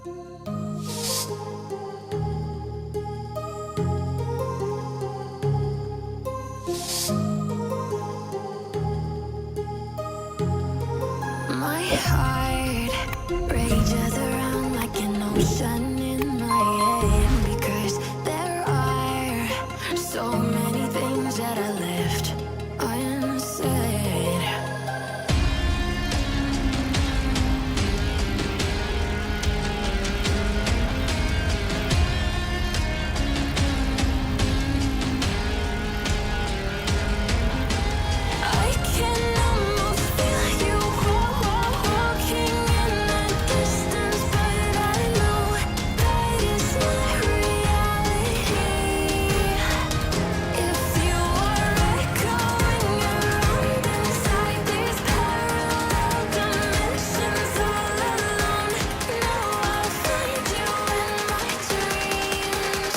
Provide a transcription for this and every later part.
My heart rages around like an ocean in my head, because there are so many things that I left unsaid. I can almost feel you walking in the distance, but I know that is not reality. If you are echoing around inside these parallel dimensions all alone, know I'll find you in my dreams.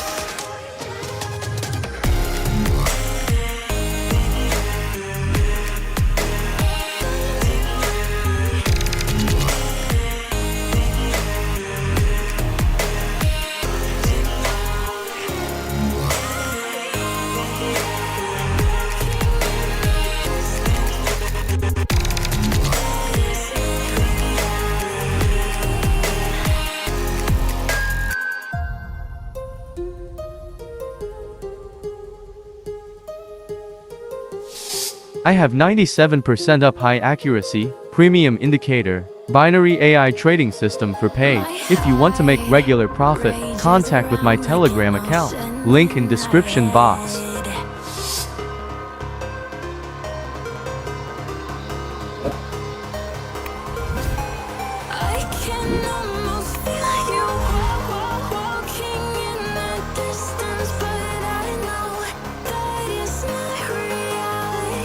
I have 97% up high accuracy, premium indicator, binary AI trading system for pay. If you want to make regular profit, contact with my Telegram account. Link in description box. I can almost feel you walking in the distance, but I know that is not reality.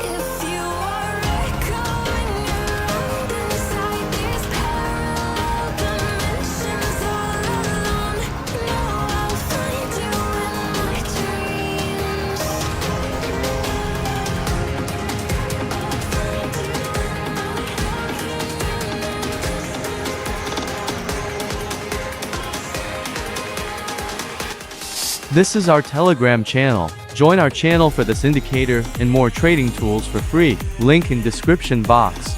If you are echoing around inside these parallel dimensions all alone, know I'll find you in my dreams. This is our Telegram channel. Join our channel for this indicator and more trading tools for free. Link in description box.